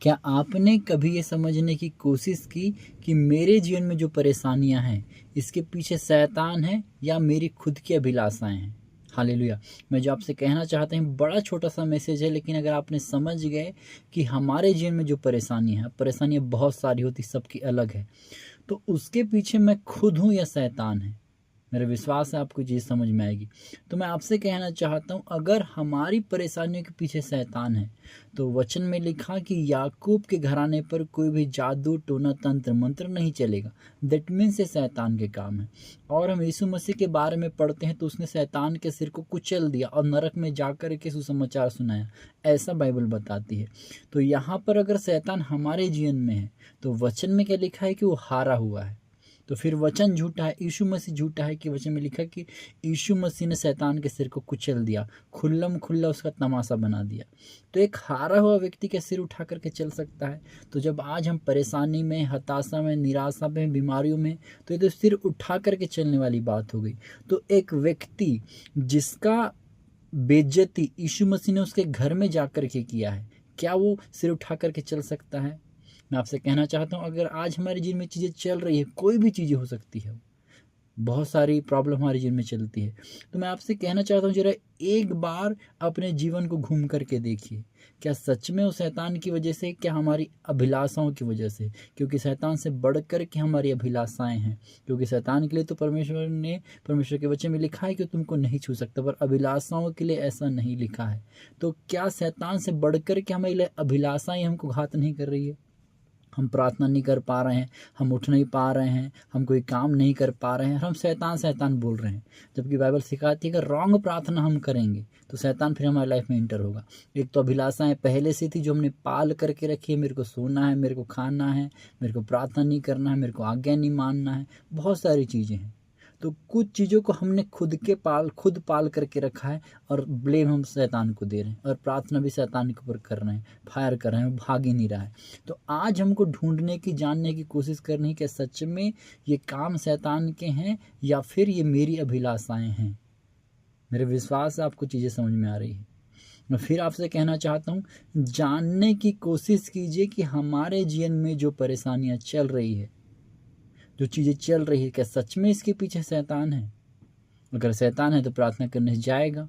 क्या आपने कभी ये समझने की कोशिश की कि मेरे जीवन में जो परेशानियां हैं इसके पीछे शैतान है या मेरी खुद की अभिलाषाएं हैं? हालेलुया। मैं जो आपसे कहना चाहता हूँ बड़ा छोटा सा मैसेज है, लेकिन अगर आपने समझ गए कि हमारे जीवन में जो परेशानियां बहुत सारी होती, सबकी अलग है, तो उसके पीछे मैं खुद हूँ या शैतान है? मेरा विश्वास है आपको चीज़ समझ में आएगी। तो मैं आपसे कहना चाहता हूँ, अगर हमारी परेशानियों के पीछे शैतान है तो वचन में लिखा कि याकूब के घराने पर कोई भी जादू टोना तंत्र मंत्र नहीं चलेगा। दैट मीन्स ये शैतान के काम है। और हम यीशु मसीह के बारे में पढ़ते हैं तो उसने शैतान के सिर को कुचल दिया और नरक में जाकर के सुसमाचार सुनाया, ऐसा बाइबल बताती है। तो यहाँ पर अगर शैतान हमारे जीवन में है तो वचन में क्या लिखा है कि वो हारा हुआ है। तो फिर वचन झूठा है, यीशु मसीह झूठा है कि वचन में लिखा कि यीशु मसीह ने शैतान के सिर को कुचल दिया, खुल्लम खुल्ला उसका तमाशा बना दिया। तो एक हारा हुआ व्यक्ति के सिर उठा करके चल सकता है? तो जब आज हम परेशानी में, हताशा में, निराशा में, बीमारियों में, तो ये तो सिर उठा करके चलने वाली बात हो गई। तो एक व्यक्ति जिसका बेइज्जती यीशु मसीह ने उसके घर में जाकर के किया है, क्या वो सिर उठा करके चल सकता है? मैं आपसे कहना चाहता हूँ, अगर आज हमारे जीवन में चीज़ें चल रही है, कोई भी चीज़ें हो सकती है, बहुत सारी प्रॉब्लम हमारे जीवन में चलती है, तो मैं आपसे कहना चाहता हूँ जरा एक बार अपने जीवन को घूम करके देखिए, क्या सच में वो शैतान की वजह से, क्या हमारी अभिलाषाओं की वजह से? क्योंकि शैतान से बढ़ कर के हमारी अभिलाषाएं हैं। क्योंकि शैतान के लिए तो परमेश्वर के वचन में लिखा है कि तुमको नहीं छू सकता, पर अभिलाषाओं के लिए ऐसा नहीं लिखा है। तो क्या शैतान से बढ़ कर के हमारी अभिलाषाएं हमको घात नहीं कर रही है? हम प्रार्थना नहीं कर पा रहे हैं, हम उठ नहीं पा रहे हैं, हम कोई काम नहीं कर पा रहे हैं, हम शैतान शैतान बोल रहे हैं। जबकि बाइबल सिखाती है कि रॉन्ग प्रार्थना हम करेंगे तो शैतान फिर हमारी लाइफ में इंटर होगा। एक तो अभिलाषाएं पहले से थी जो हमने पाल करके रखी है, मेरे को सोना है, मेरे को खाना है, मेरे को प्रार्थना नहीं करना है, मेरे को आज्ञा नहीं मानना है, बहुत सारी चीज़ें हैं। तो कुछ चीज़ों को हमने खुद पाल करके रखा है और ब्लेम हम शैतान को दे रहे हैं, और प्रार्थना भी शैतान के ऊपर कर रहे हैं, फायर कर रहे हैं, भाग ही नहीं रहा है। तो आज हमको ढूंढने की, जानने की कोशिश करनी कि सच में ये काम शैतान के हैं या फिर ये मेरी अभिलाषाएं हैं। मेरे विश्वास से आपको चीज़ें समझ में आ रही है। मैं फिर आपसे कहना चाहता हूँ, जानने की कोशिश कीजिए कि हमारे जीवन में जो परेशानियाँ चल रही है, जो चीज़ें चल रही है, क्या सच में इसके पीछे शैतान है? अगर शैतान है तो प्रार्थना करने से जाएगा,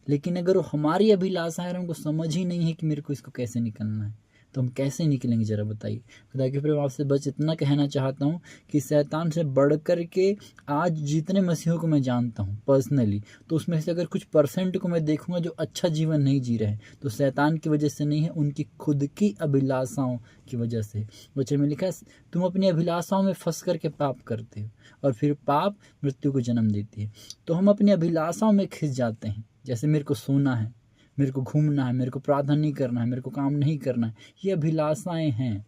लेकिन अगर वो हमारी अभिलाषा है और हमको समझ ही नहीं है कि मेरे को इसको कैसे निकलना है, तो हम कैसे निकलेंगे? ज़रा बताइए। खुदा के प्रेम, आपसे बस इतना कहना चाहता हूँ कि शैतान से बढ़ कर के आज जितने मसीहों को मैं जानता हूँ पर्सनली, तो उसमें से अगर कुछ परसेंट को मैं देखूंगा जो अच्छा जीवन नहीं जी रहे हैं, तो शैतान की वजह से नहीं है, उनकी खुद की अभिलाषाओं की वजह से। वचन में लिखा है, तुम अपनी अभिलाषाओं में फंस करके पाप करते हो और फिर पाप मृत्यु को जन्म देती है। तो हम अपनी अभिलाषाओं में खिंच जाते हैं, जैसे मेरे को सोना है, मेरे को घूमना है, मेरे को प्रार्थना नहीं करना है, मेरे को काम नहीं करना है, ये अभिलाषाएं हैं।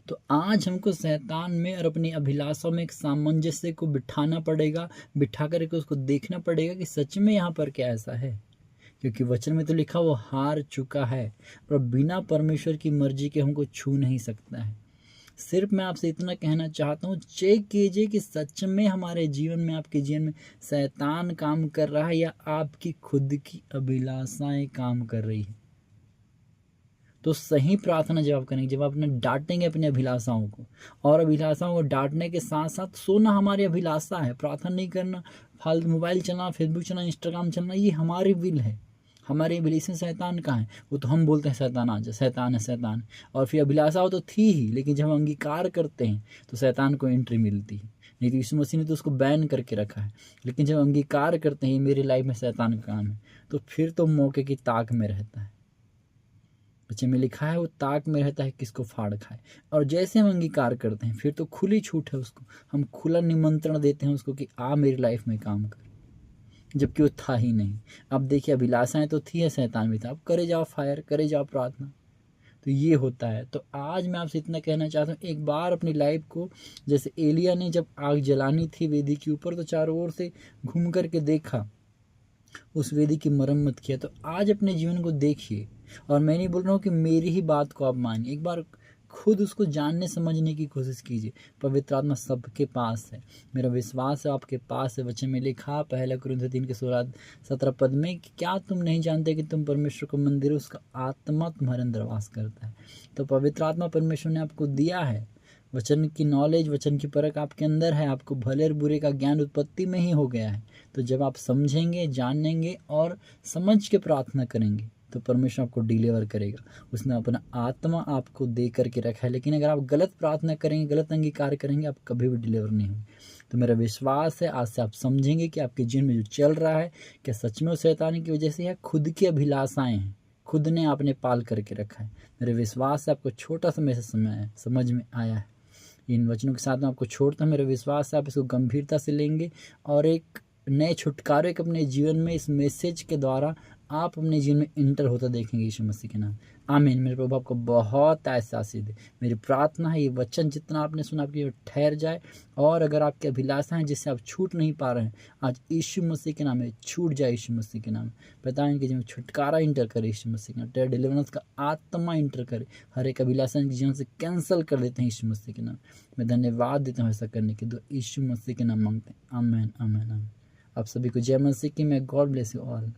तो आज हमको शैतान में और अपनी अभिलाषाओं में एक सामंजस्य को बिठाना पड़ेगा, बिठा करके उसको देखना पड़ेगा कि सच में यहाँ पर क्या ऐसा है। क्योंकि वचन में तो लिखा वो हार चुका है, पर बिना परमेश्वर की मर्जी के हमको छू नहीं सकता है। सिर्फ मैं आपसे इतना कहना चाहता हूँ, चेक कीजिए कि सच में हमारे जीवन में, आपके जीवन में शैतान काम कर रहा है या आपकी खुद की अभिलाषाएं काम कर रही है। तो सही प्रार्थना जब आप करेंगे, जब आप अपने डांटेंगे अपनी अभिलाषाओं को, और अभिलाषाओं को डांटने के साथ साथ सोना हमारी अभिलाषा है, प्रार्थना नहीं करना, फालतू मोबाइल चलाना, फेसबुक चलाना, इंस्टाग्राम चलाना, ये हमारी विल है। हमारे अभिलाषा शैतान कहाँ है? वो तो हम बोलते हैं शैतान आ जा, शैतान है, शैतान। और फिर अभिलाषा हो तो थी ही, लेकिन जब हम अंगीकार करते हैं तो शैतान को एंट्री मिलती है। नहीं तो यीशु मसीह ने तो उसको बैन करके रखा है, लेकिन जब अंगीकार करते हैं मेरी लाइफ में शैतान का काम है, तो फिर तो मौके की ताक में रहता है। बच्चे में लिखा है वो ताक में रहता है किसको फाड़ खाए। और जैसे हम अंगीकार करते हैं फिर तो खुली छूट है उसको, हम खुला निमंत्रण देते हैं उसको कि आ मेरी लाइफ में काम कर, जबकि वो था ही नहीं। अब देखिए, अभिलाषाएं तो थी है, शैतान भी था, अब करे जाओ फायर, करे जाओ प्रार्थना। तो ये होता है। तो आज मैं आपसे इतना कहना चाहता हूँ, एक बार अपनी लाइफ को, जैसे एलिया ने जब आग जलानी थी वेदी के ऊपर, तो चारों ओर से घूम करके देखा, उस वेदी की मरम्मत किया। तो आज अपने जीवन को देखिए, और मैं नहीं बोल रहा हूँ कि मेरी ही बात को आप मानिए, एक बार खुद उसको जानने समझने की कोशिश कीजिए। पवित्र आत्मा सबके पास है, मेरा विश्वास है आपके पास है। वचन में लिखा 1 कुरिन्थियों 3 के 16-17 पद में कि क्या तुम नहीं जानते कि तुम परमेश्वर का मंदिर हो, उसका आत्मा तुम्हारे अंदर वास करता है। तो पवित्र आत्मा परमेश्वर ने आपको दिया है। वचन की नॉलेज, वचन की परख आपके अंदर है। आपको भले और बुरे का ज्ञान उत्पत्ति में ही हो गया है। तो जब आप समझेंगे, जानेंगे और समझ के प्रार्थना करेंगे तो परमेश्वर आपको डिलीवर करेगा। उसने अपना आत्मा आपको दे करके रखा है। लेकिन अगर आप गलत प्रार्थना करेंगे, गलत अंगीकार करेंगे, आप कभी भी डिलीवर नहीं होंगे। तो मेरा विश्वास है आज से आप समझेंगे कि आपके जीवन में जो चल रहा है क्या सच में शैतान की वजह से है, खुद की अभिलाषाएं हैं, खुद ने आपने पाल करके रखा है। मेरे विश्वास से आपको छोटा सा मैसेज समझ में आया है। इन वचनों के साथ मैं आपको छोड़ता हूँ। मेरा विश्वास है आप इसको गंभीरता से लेंगे और एक नए छुटकारे के अपने जीवन में इस मैसेज के द्वारा आप अपने जीवन में इंटर होता देखेंगे यीशु मसीह के नाम। आमीन। मेरे प्रभु आपको बहुत ऐसा आशीष दे। मेरी प्रार्थना है ये वचन जितना आपने सुना आपकी ओर ठहर जाए, और अगर आपकी अभिलाषा है जिससे आप छूट नहीं पा रहे हैं, आज यीशु मसीह के नाम में छूट जाए। यीशु मसीह के नाम बताएं कि जीवन छुटकारा इंटर करे यीशु मसीह के नाम, तेरा डिलीवरेंस का आत्मा इंटर करे, हर एक अभिलाषा जीवन से कैंसिल कर देते हैं यीशु मसीह के नाम। मैं धन्यवाद देता हूँ ऐसा करने के, दो यीशु मसीह के नाम मांगते हैं। आमीन आमीन आमीन। आप सभी को जय मसीह की। मैं गॉड ब्लेस यू ऑल।